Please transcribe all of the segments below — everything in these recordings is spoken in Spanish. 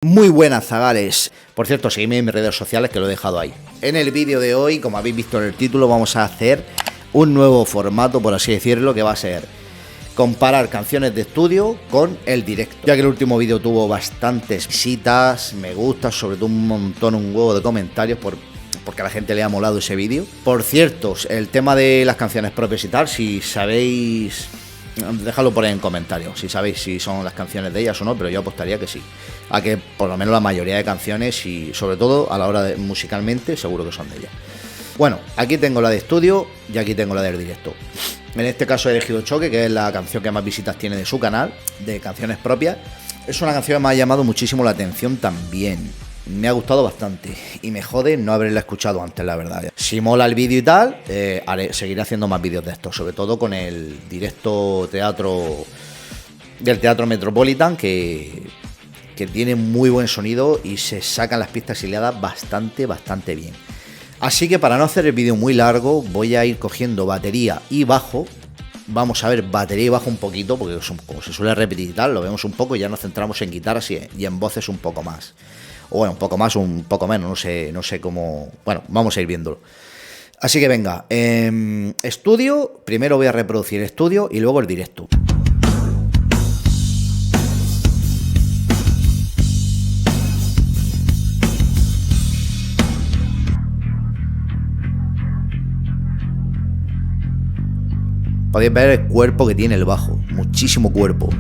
Muy buenas, zagales. Por cierto, seguidme en mis redes sociales, que lo he dejado ahí. En el vídeo de hoy, como habéis visto en el título, vamos a hacer un nuevo formato, por así decirlo, que va a ser comparar canciones de estudio con el directo. Ya que el último vídeo tuvo bastantes visitas, me gusta, sobre todo un huevo de comentarios porque a la gente le ha molado ese vídeo. Por cierto, el tema de las canciones propias y tal, si sabéis, dejadlo por ahí en comentarios, si sabéis si son las canciones de ellas o no, pero yo apostaría que sí. A que por lo menos la mayoría de canciones, y sobre todo a la hora de musicalmente, seguro que son de ellas. Bueno, aquí tengo la de estudio y aquí tengo la del directo. En este caso he elegido Choque, que es la canción que más visitas tiene de su canal, de canciones propias. Es una canción que me ha llamado muchísimo la atención también. Me ha gustado bastante y me jode no haberla escuchado antes, la verdad. Si mola el vídeo y tal, seguiré haciendo más vídeos de esto, sobre todo con el directo teatro del Teatro Metropolitan, que tiene muy buen sonido y se sacan las pistas exiliadas bastante bien. Así que para no hacer el vídeo muy largo, voy a ir cogiendo batería y bajo. Vamos a ver batería y bajo un poquito, porque como se suele repetir y tal, lo vemos un poco y ya nos centramos en guitarras y en voces un poco más. O bueno, un poco más o un poco menos, no sé cómo. Bueno, vamos a ir viéndolo. Así que venga, estudio, primero voy a reproducir estudio y luego el directo. Podéis ver el cuerpo que tiene el bajo, muchísimo cuerpo.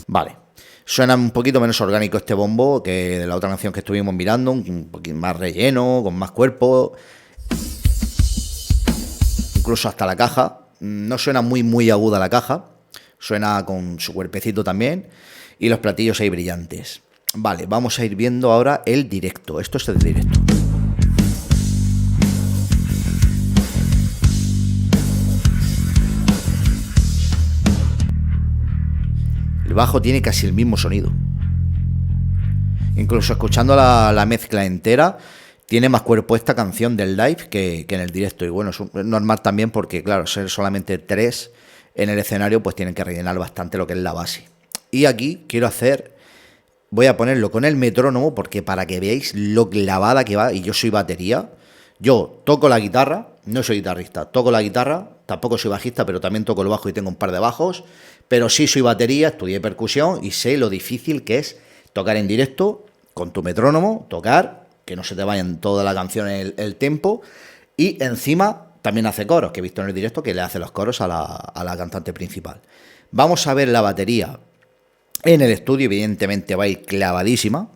Vale, suena un poquito menos orgánico este bombo que de la otra canción que estuvimos mirando, un poquito más relleno, con más cuerpo. Incluso hasta la caja, no suena muy aguda la caja, suena con su cuerpecito también y los platillos ahí brillantes. Vale, vamos a ir viendo ahora el directo, esto es el directo. El bajo tiene casi el mismo sonido. Incluso escuchando la mezcla entera, tiene más cuerpo esta canción del live que en el directo. Y bueno, es normal también porque, claro, ser solamente 3 en el escenario, pues tienen que rellenar bastante lo que es la base. Y aquí voy a ponerlo con el metrónomo porque para que veáis lo clavada que va, y yo soy batería. Yo toco la guitarra, no soy guitarrista, toco la guitarra, tampoco soy bajista, pero también toco el bajo y tengo un par de bajos. Pero sí soy batería, estudié percusión y sé lo difícil que es tocar en directo con tu metrónomo, tocar, que no se te vaya en toda la canción el tempo, y encima también hace coros, que he visto en el directo que le hace los coros a la cantante principal. Vamos a ver la batería en el estudio, evidentemente va a ir clavadísima.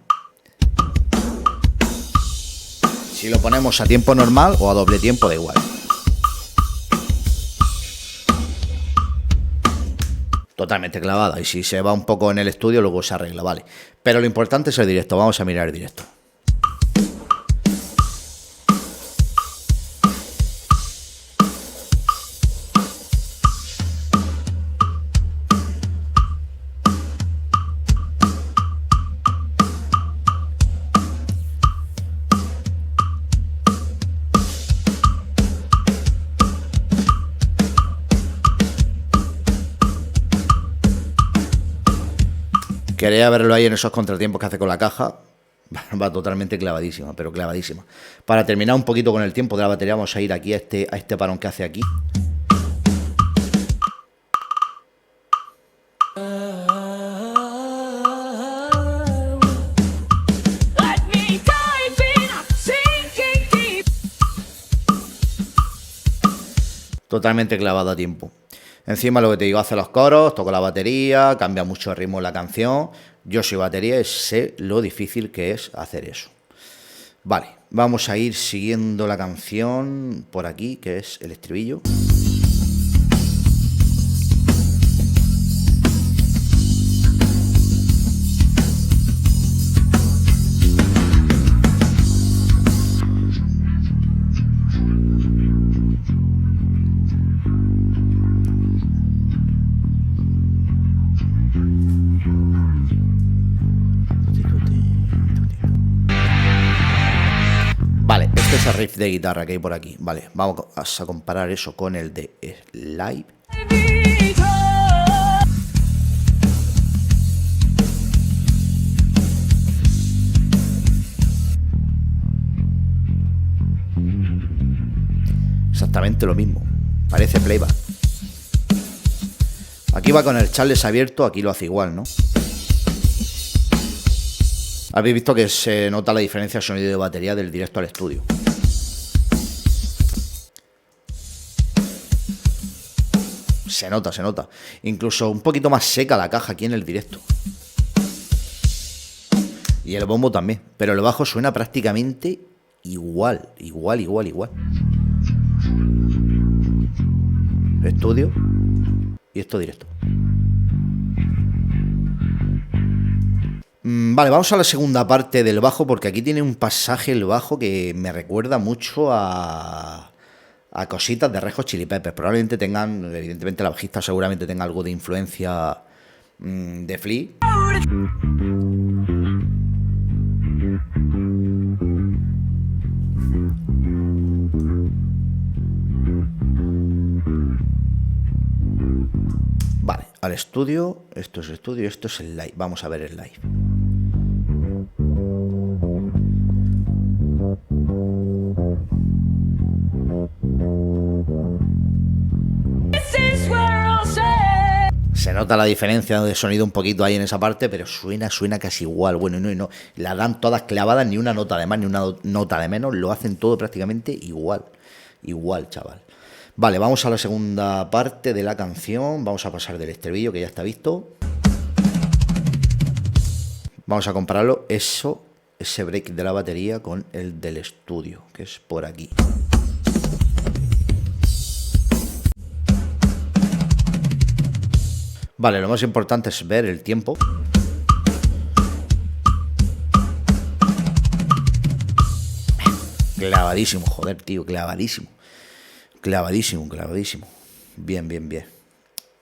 Si lo ponemos a tiempo normal o a doble tiempo, da igual. Totalmente clavada, y si se va un poco en el estudio luego se arregla, vale. Pero lo importante es el directo, vamos a mirar el directo. Quería verlo ahí en esos contratiempos que hace con la caja. Va totalmente clavadísima, pero clavadísima. Para terminar un poquito con el tiempo de la batería, vamos a ir aquí a este parón que hace aquí. Totalmente clavado a tiempo. Encima lo que te digo, hace los coros, toco la batería, cambia mucho el ritmo de la canción. Yo soy batería y sé lo difícil que es hacer eso. Vale, vamos a ir siguiendo la canción por aquí, que es el estribillo. ese riff de guitarra que hay por aquí. Vale, vamos a comparar eso con el de Live. Exactamente lo mismo. Parece playback. Aquí va con el Charles abierto, aquí lo hace igual, ¿no? Habéis visto que se nota la diferencia de sonido de batería del directo al estudio. Se nota, se nota. Incluso un poquito más seca la caja aquí en el directo. Y el bombo también. Pero el bajo suena prácticamente igual. Igual. Estudio. Y esto directo. Vale, vamos a la segunda parte del bajo, porque aquí tiene un pasaje el bajo que me recuerda mucho a cositas de Red Hot Chili Peppers. Probablemente tengan, evidentemente la bajista seguramente tenga algo de influencia de Flea. Vale, al estudio, esto es el estudio, esto es el live. Vamos a ver el live. Se nota la diferencia de sonido un poquito ahí en esa parte, pero suena casi igual. Bueno, no, la dan todas clavadas, ni una nota de más, ni una nota de menos, lo hacen todo prácticamente igual. Igual, chaval. Vale, vamos a la segunda parte de la canción. Vamos a pasar del estribillo, que ya está visto. Vamos a compararlo, ese break de la batería con el del estudio, que es por aquí. Vale, lo más importante es ver el tiempo. Clavadísimo, joder, tío, clavadísimo. Clavadísimo. Bien.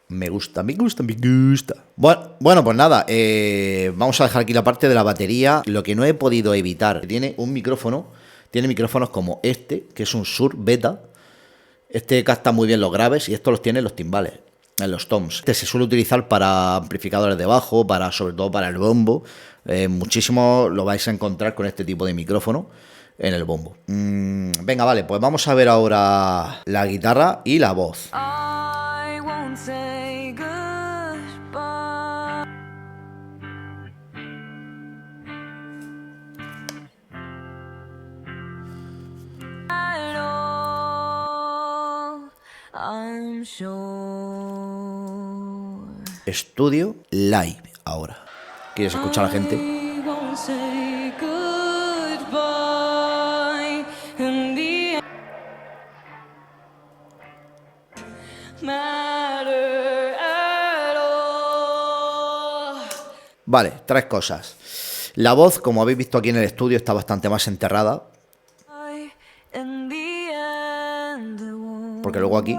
Me gusta. Bueno, pues nada, vamos a dejar aquí la parte de la batería. Lo que no he podido evitar, tiene un micrófono, tiene micrófonos como este, que es un Shure Beta. Este capta muy bien los graves y estos los tiene en los timbales, en los toms. Este se suele utilizar para amplificadores de bajo, sobre todo para el bombo. Muchísimo lo vais a encontrar con este tipo de micrófono en el bombo. Venga, vale, pues vamos a ver ahora la guitarra y la voz. I won't say goodbye. I'm sure. Estudio live ahora. ¿Quieres escuchar a la gente? Vale, tres cosas. La voz, como habéis visto aquí en el estudio, está bastante más enterrada. Porque luego aquí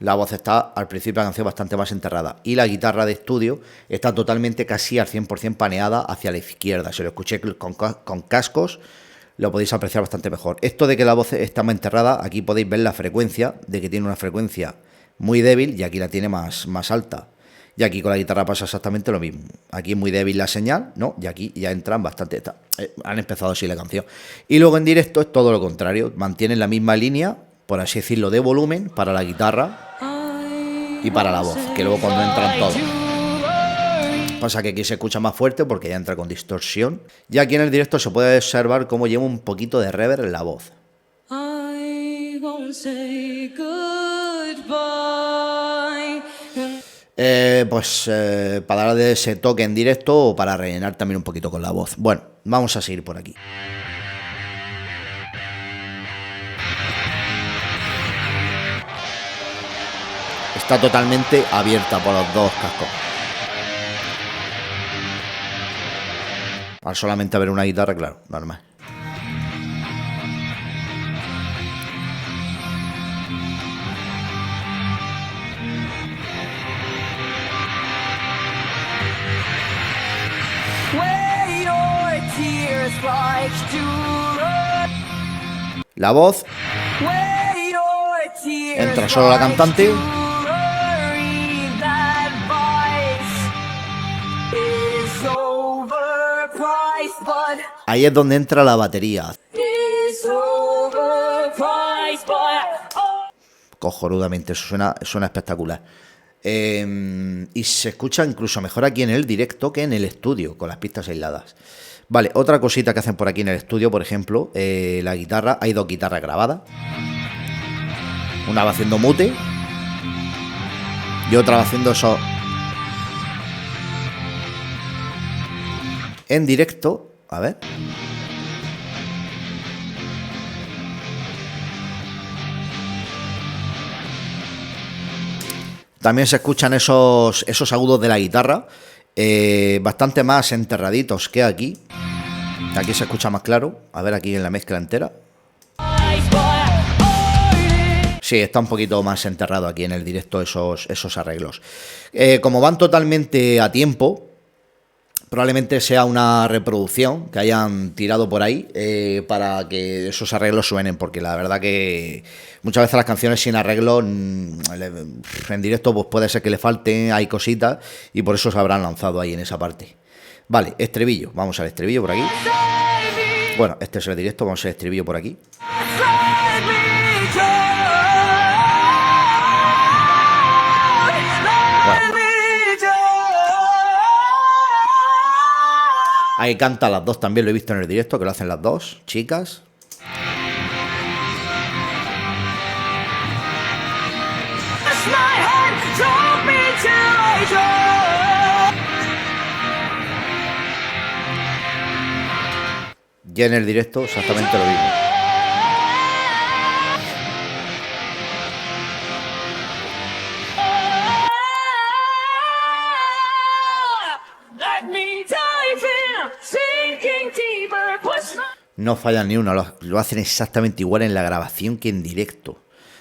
la voz está al principio de la canción bastante más enterrada. Y la guitarra de estudio está totalmente casi al 100% paneada hacia la izquierda. Si lo escuché con cascos, lo podéis apreciar bastante mejor. Esto de que la voz está más enterrada, aquí podéis ver la frecuencia, de que tiene una frecuencia muy débil y aquí la tiene más alta. Y aquí con la guitarra pasa exactamente lo mismo. Aquí es muy débil la señal, ¿no? Y aquí ya entran bastante. Han empezado así la canción. Y luego en directo es todo lo contrario. Mantienen la misma línea, por así decirlo, de volumen para la guitarra y para la voz. Que luego cuando entran todos. Pasa que aquí se escucha más fuerte porque ya entra con distorsión. Y aquí en el directo se puede observar cómo lleva un poquito de reverb en la voz. Para darle ese toque en directo o para rellenar también un poquito con la voz. Bueno, vamos a seguir por aquí. Está totalmente abierta por los dos cascos. Al solamente haber una guitarra, claro, normal. Like to La voz. Entra solo la cantante. Ahí es donde entra la batería. Cojonudamente, eso suena espectacular. Y se escucha incluso mejor aquí en el directo que en el estudio, con las pistas aisladas. Vale, otra cosita que hacen por aquí en el estudio, por ejemplo, la guitarra. Hay 2 guitarras grabadas. Una va haciendo mute y otra va haciendo eso. En directo, a ver. También se escuchan esos agudos de la guitarra, bastante más enterraditos que aquí. Aquí se escucha más claro. A ver aquí en la mezcla entera. Sí, está un poquito más enterrado aquí en el directo esos arreglos. Como van totalmente a tiempo, probablemente sea una reproducción que hayan tirado por ahí para que esos arreglos suenen, porque la verdad que muchas veces las canciones sin arreglo en directo pues puede ser que le falten, hay cositas, y por eso se habrán lanzado ahí en esa parte. Vale, estribillo, vamos al estribillo por aquí. Bueno, este es el directo, vamos al estribillo por aquí. Ahí cantan las dos, también lo he visto en el directo, que lo hacen las dos chicas. Ya en el directo exactamente lo mismo. No fallan ni una, lo hacen exactamente igual en la grabación que en directo.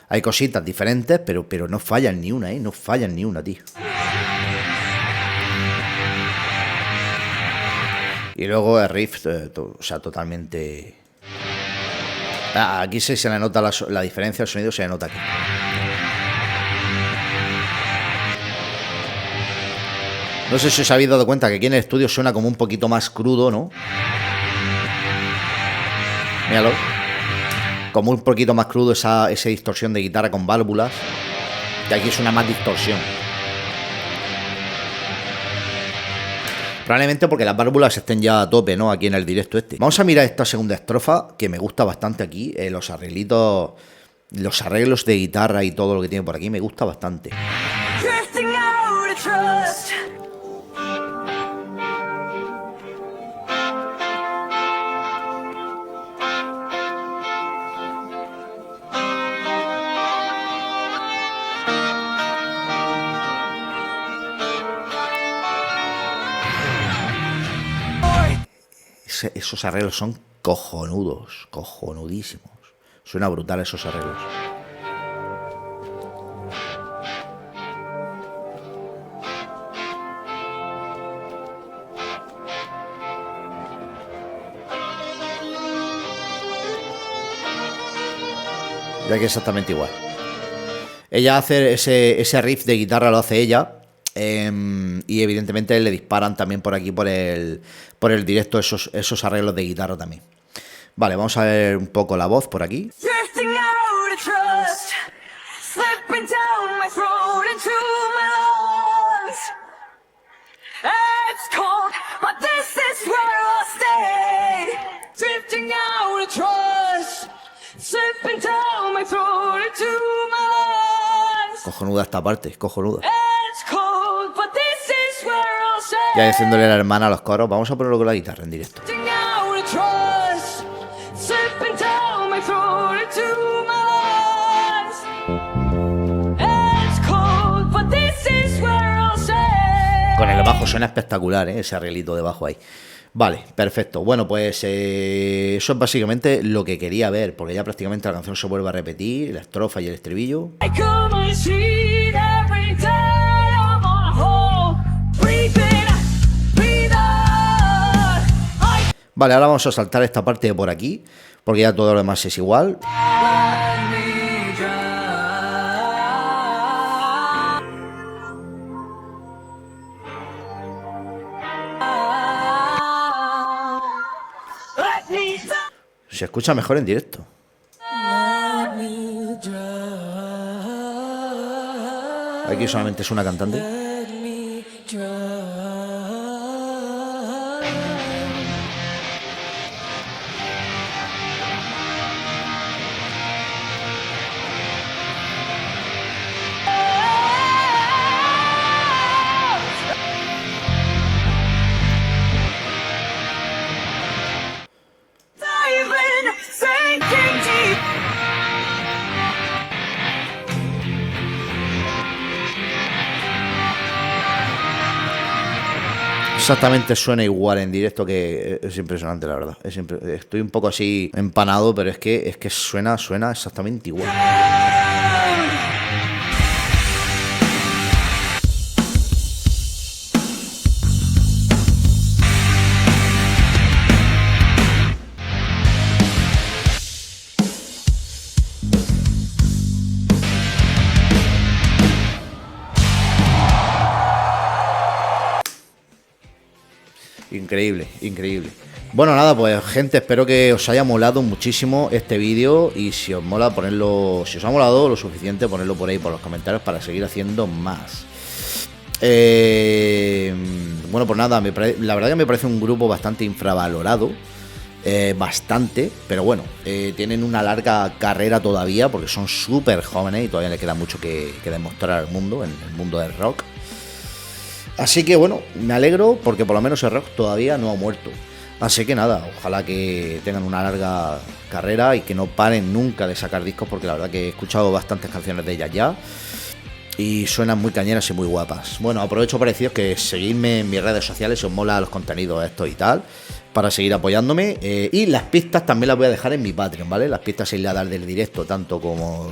Hay cositas diferentes, pero no fallan ni una, no fallan ni una, tío. Y luego el riff, o sea, totalmente... Aquí sí se le nota la diferencia, el sonido se le nota aquí. No sé si os habéis dado cuenta que aquí en el estudio suena como un poquito más crudo, ¿no? Míralo. Como un poquito más crudo esa distorsión de guitarra con válvulas. Y aquí suena más distorsión. Probablemente porque las válvulas estén ya a tope, ¿no? Aquí en el directo este. Vamos a mirar esta segunda estrofa, que me gusta bastante aquí. Los arreglitos, los arreglos de guitarra y todo lo que tiene por aquí, me gusta bastante. Esos arreglos son cojonudos, cojonudísimos. Suena brutal esos arreglos. Ya que exactamente igual. Ella hace ese riff de guitarra, lo hace ella. Y evidentemente le disparan también por aquí, por el directo, esos arreglos de guitarra también. Vale, vamos a ver un poco la voz por aquí. Cojonuda esta parte, cojonuda. Ya diciéndole a la hermana a los coros. Vamos a ponerlo con la guitarra en directo. Con el bajo suena espectacular, ese arreglito de bajo ahí. Vale, perfecto. Bueno, pues eso es básicamente lo que quería ver, porque ya prácticamente la canción se vuelve a repetir, la estrofa y el estribillo. Vale, ahora vamos a saltar esta parte de por aquí, porque ya todo lo demás es igual. Se escucha mejor en directo. Aquí solamente es una cantante. Exactamente suena igual en directo, que es impresionante, la verdad. Estoy un poco así empanado, pero es que suena exactamente igual. Increíble, increíble. Bueno, nada, pues gente, espero que os haya molado muchísimo este vídeo, y si os mola ponerlo, si os ha molado lo suficiente, ponerlo por ahí por los comentarios para seguir haciendo más. Bueno, pues nada, la verdad que me parece un grupo bastante infravalorado, bastante, pero bueno, tienen una larga carrera todavía porque son súper jóvenes y todavía les queda mucho que demostrar al mundo, en el mundo del rock. Así que bueno, me alegro porque por lo menos el rock todavía no ha muerto. Así que nada, ojalá que tengan una larga carrera y que no paren nunca de sacar discos, porque la verdad que he escuchado bastantes canciones de ellas ya y suenan muy cañeras y muy guapas. Bueno, aprovecho para deciros que seguidme en mis redes sociales si os mola los contenidos estos y tal, para seguir apoyándome, y las pistas también las voy a dejar en mi Patreon, ¿vale? Las pistas aisladas del directo, tanto como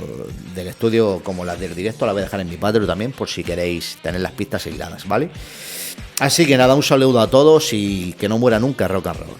del estudio como las del directo, las voy a dejar en mi Patreon también, por si queréis tener las pistas aisladas, ¿vale? Así que nada, un saludo a todos y que no muera nunca rock and roll.